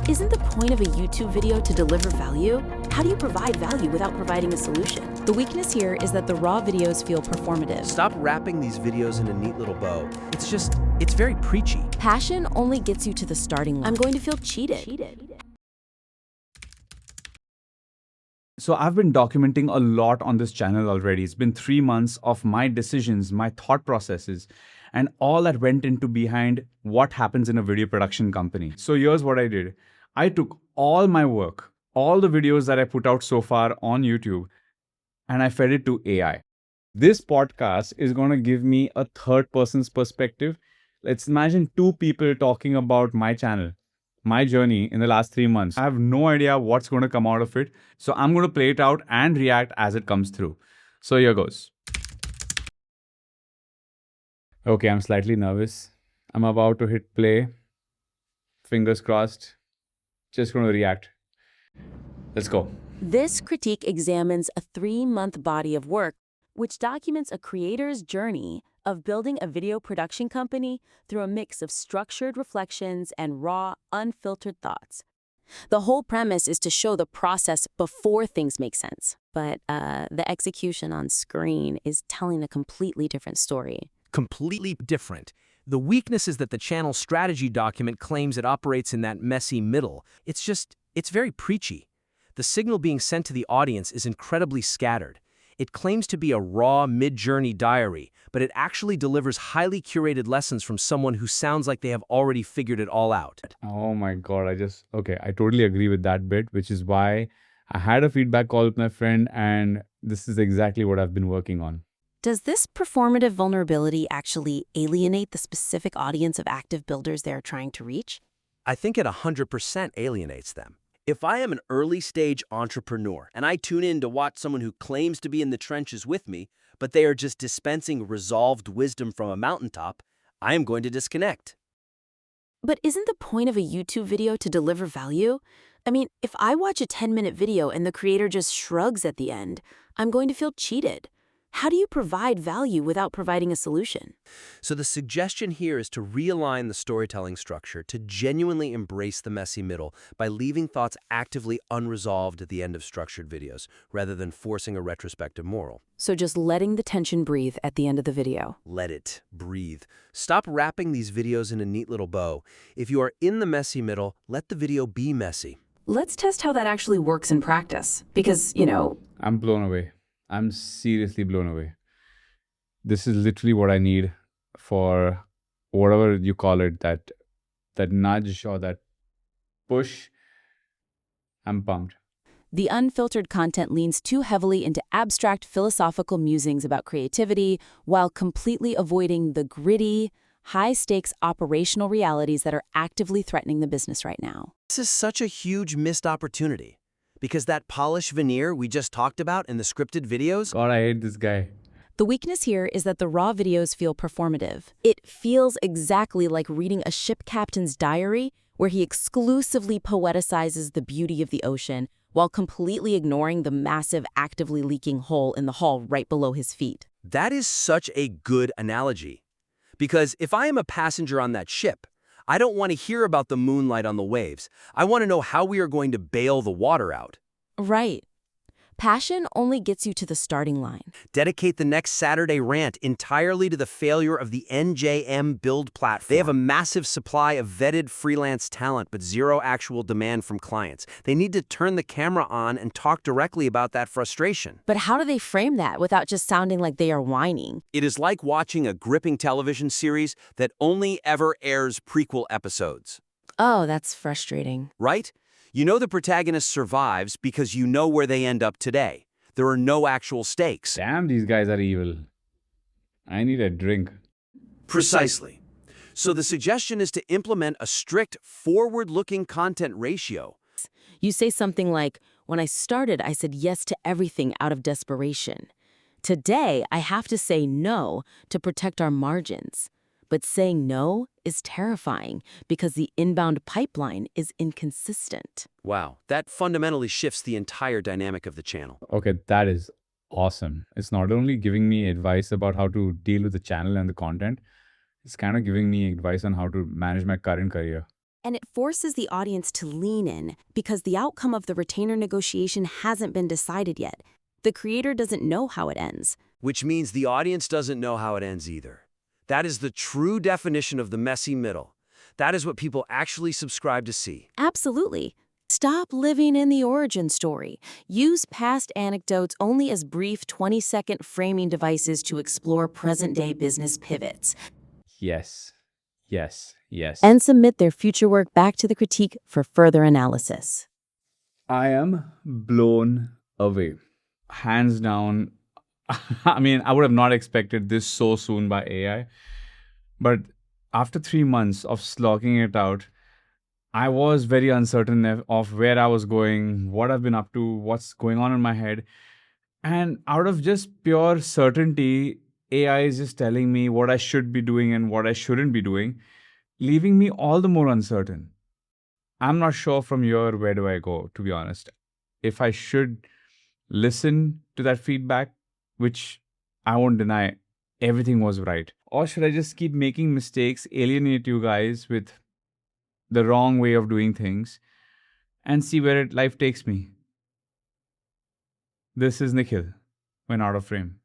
isn't the point of a YouTube video to deliver value? How do you provide value without providing a solution? The weakness here is that the raw videos feel performative. Stop wrapping these videos in a neat little bow. It's very preachy. Passion only gets you to the starting line. I'm going to feel cheated. So I've been documenting a lot on this channel already. It's been 3 months of my decisions, my thought processes, and all that went into behind what happens in a video production company. So here's what I did. I took all my work, all the videos that I put out so far on YouTube, and I fed it to AI. This podcast is going to give me a third person's perspective. Let's imagine 2 people talking about my channel, my journey in the last 3 months. I have no idea what's going to come out of it. So I'm going to play it out and react as it comes through. So here goes. Okay, I'm slightly nervous. I'm about to hit play. Fingers crossed. Just going to react. Let's go. This critique examines a 3-month body of work which documents a creator's journey of building a video production company through a mix of structured reflections and raw, unfiltered thoughts. The whole premise is to show the process before things make sense, but the execution on screen is telling a completely different story. Completely different. The weakness is that the channel strategy document claims it operates in that messy middle. It's very preachy. The signal being sent to the audience is incredibly scattered. It claims to be a raw, mid-journey diary, but it actually delivers highly curated lessons from someone who sounds like they have already figured it all out. Oh my God, I totally agree with that bit, which is why I had a feedback call with my friend, and this is exactly what I've been working on. Does this performative vulnerability actually alienate the specific audience of active builders they're trying to reach? I think it 100% alienates them. If I am an early-stage entrepreneur and I tune in to watch someone who claims to be in the trenches with me, but they are just dispensing resolved wisdom from a mountaintop, I am going to disconnect. But isn't the point of a YouTube video to deliver value? I mean, if I watch a 10-minute video and the creator just shrugs at the end, I'm going to feel cheated. How do you provide value without providing a solution? So the suggestion here is to realign the storytelling structure to genuinely embrace the messy middle by leaving thoughts actively unresolved at the end of structured videos, rather than forcing a retrospective moral. So just letting the tension breathe at the end of the video. Let it breathe. Stop wrapping these videos in a neat little bow. If you are in the messy middle, let the video be messy. Let's test how that actually works in practice. Because, I'm blown away. I'm seriously blown away. This is literally what I need for whatever you call it, that nudge or that push. I'm pumped. The unfiltered content leans too heavily into abstract philosophical musings about creativity while completely avoiding the gritty, high-stakes operational realities that are actively threatening the business right now. This is such a huge missed opportunity. Because that polished veneer we just talked about in the scripted videos... God, I hate this guy. The weakness here is that the raw videos feel performative. It feels exactly like reading a ship captain's diary where he exclusively poeticizes the beauty of the ocean while completely ignoring the massive actively leaking hole in the hull right below his feet. That is such a good analogy. Because if I am a passenger on that ship, I don't want to hear about the moonlight on the waves. I want to know how we are going to bail the water out. Right. Passion only gets you to the starting line. Dedicate the next Saturday rant entirely to the failure of the NJM build platform. They have a massive supply of vetted freelance talent, but zero actual demand from clients. They need to turn the camera on and talk directly about that frustration. But how do they frame that without just sounding like they are whining? It is like watching a gripping television series that only ever airs prequel episodes. Oh, that's frustrating. Right? You know the protagonist survives because you know where they end up today. There are no actual stakes. Damn, these guys are evil. I need a drink. Precisely. So the suggestion is to implement a strict forward-looking content ratio. You say something like, when I started, I said yes to everything out of desperation. Today, I have to say no to protect our margins. But saying no is terrifying because the inbound pipeline is inconsistent. Wow, that fundamentally shifts the entire dynamic of the channel. Okay, that is awesome. It's not only giving me advice about how to deal with the channel and the content, it's kind of giving me advice on how to manage my current career. And it forces the audience to lean in because the outcome of the retainer negotiation hasn't been decided yet. The creator doesn't know how it ends. Which means the audience doesn't know how it ends either. That is the true definition of the messy middle. That is what people actually subscribe to see. Absolutely. Stop living in the origin story. Use past anecdotes only as brief 20-second framing devices to explore present-day business pivots. Yes, yes, yes. And submit their future work back to the critique for further analysis. I am blown away. Hands down. I mean, I would have not expected this so soon by AI. But after 3 months of slogging it out, I was very uncertain of where I was going, what I've been up to, what's going on in my head. And out of just pure certainty, AI is just telling me what I should be doing and what I shouldn't be doing, leaving me all the more uncertain. I'm not sure from here where do I go, to be honest. If I should listen to that feedback, which I won't deny, everything was right. Or should I just keep making mistakes, alienate you guys with the wrong way of doing things, and see where life takes me? This is Nikhil, when out of frame.